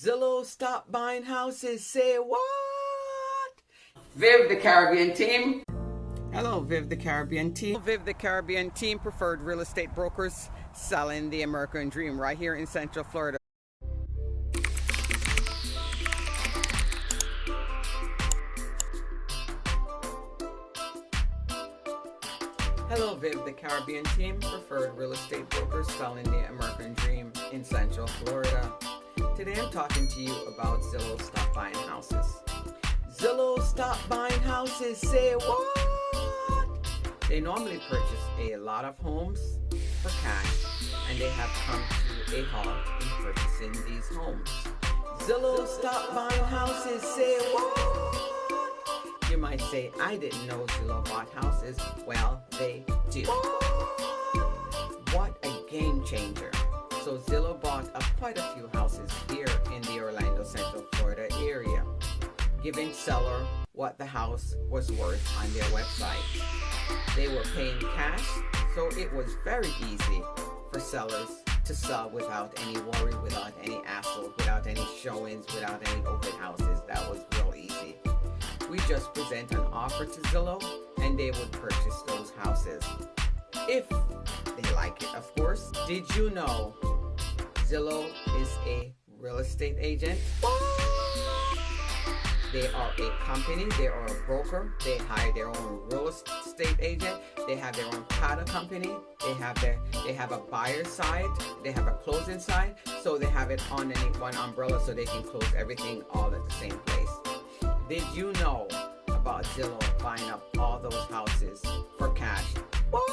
Zillow stop buying houses. Say what? Viv, the Caribbean team. Hello, Viv, the Caribbean team. Viv, the Caribbean team, preferred real estate brokers selling the American dream right here in Central Florida. Hello, Viv, the Caribbean team, preferred real estate brokers selling the American dream in Central Florida. Today I'm talking to you about Zillow stop buying houses. Zillow stop buying houses. Say what? They normally purchase a lot of homes for cash, and they have come to a halt in purchasing these homes. Zillow stop buying houses. Say what? You might say, I didn't know Zillow bought houses. Well, they do. What a game changer. So Zillow bought up quite a few houses here in the Orlando, Central Florida area, giving seller what the house was worth on their website. They were paying cash, so it was very easy for sellers to sell without any worry, without any hassle, without any showings, without any open houses. That was real easy. We just present an offer to Zillow and they would purchase those houses. If they like it, of course. Did you know Zillow is a real estate agent? They are a company, they are a broker, they hire their own real estate agent, they have their own title company, they have a buyer side, they have a closing side, so they have it underneath one umbrella so they can close everything all at the same place. Did you know about Zillow buying up all those houses for cash? What?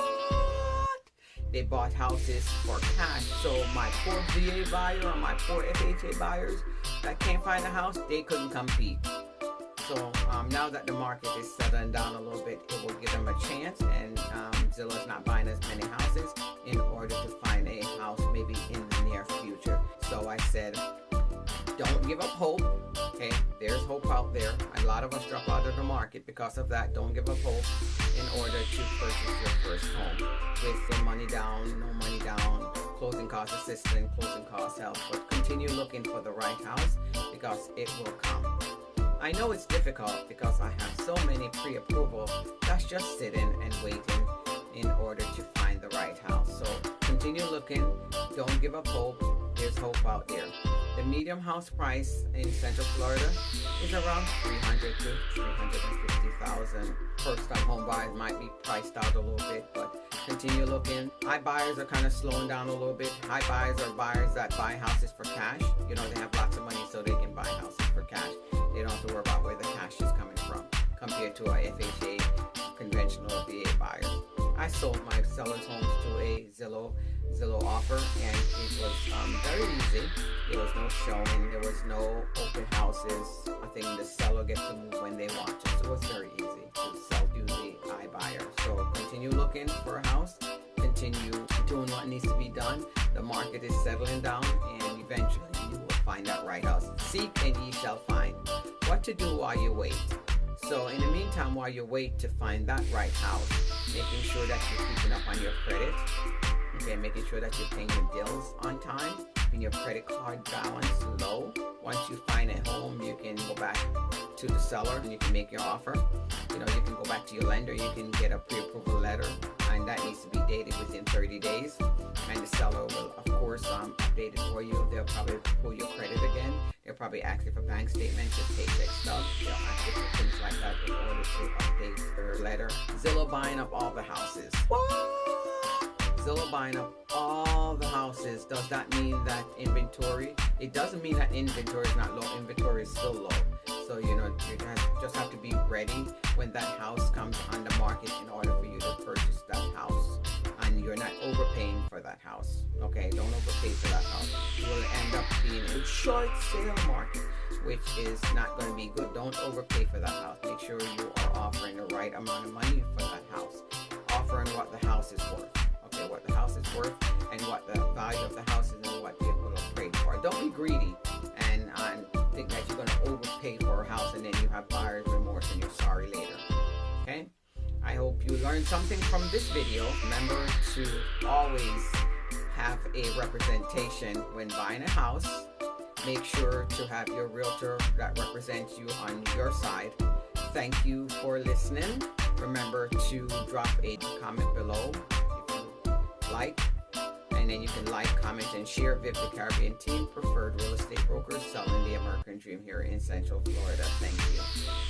They bought houses for cash, so my poor VA buyer or my poor FHA buyers that can't find a house, they couldn't compete. So now that the market is settling down a little bit, it will give them a chance, and Zillow is not buying as many houses in order to find a house maybe in the near future. So I said, don't give up hope. Okay, there's hope out there. A lot of us drop out of the market because of that. Don't give up hope in order to purchase your first home with some money down, no money down, closing cost assistance, closing cost help. But continue looking for the right house because it will come. I know it's difficult because I have so many pre-approval that's just sitting and waiting in order to find the right house. So continue looking. Don't give up hope. There's hope out there. The medium house price in Central Florida is around $300,000 to $350,000. First-time home buyers might be priced out a little bit, but continue looking. iBuyers are kind of slowing down a little bit. iBuyers are buyers that buy houses for cash. You know, they have lots of money so they can buy houses for cash. They don't have to worry about where the cash is coming from compared to our FHA conventional VA buyers. I sold my seller's homes to a Zillow offer, and it was very easy. There was no showing, there was no open houses. I think the seller gets to move when they want to, so it's very easy to sell to the iBuyer. So continue looking for a house, continue doing what needs to be done. The market is settling down, and eventually you will find that right house. Seek and ye shall find. What to do while you wait? So in the meantime, while you wait to find that right house, making sure that you're keeping up on your credit, okay, making sure that you're paying your bills on time, keeping your credit card balance low. Once you find a home, you can go back to the seller and you can make your offer. You know, you can go back to your lender, you can get a pre-approval letter, and that needs to be dated within 30 days. And the seller will, of course, update it for you. They'll probably pull your credit again. They'll probably ask you for bank statements, just paycheck stuff. They'll ask you for things like that in order to update their letter. Zillow buying up all the houses. What? Zillow buying up all the houses. Does that mean that inventory? It doesn't mean that inventory is not low. Inventory is still low. So, you know, you just have to be ready when that house comes on the market in order for you to purchase that house. And you're not overpaying for that house. Okay, don't overpay for that house. You will end up being a short sale market, which is not going to be good. Don't overpay for that house. Make sure you are offering the right amount of money for that house. Offering what the house is worth. Okay, what the house is worth and what the value of the house is and what people will pay for. Don't be greedy and think that you're going to overpay for a house and then you have buyer's remorse and you're sorry later. Okay? I hope you learned something from this video. Remember to always have a representation when buying a house. Make sure to have your realtor that represents you on your side. Thank you for listening. Remember to drop a comment below if you like. And then you can like, comment, and share. Viv the Caribbean Team, preferred real estate brokers selling the American dream here in Central Florida. Thank you.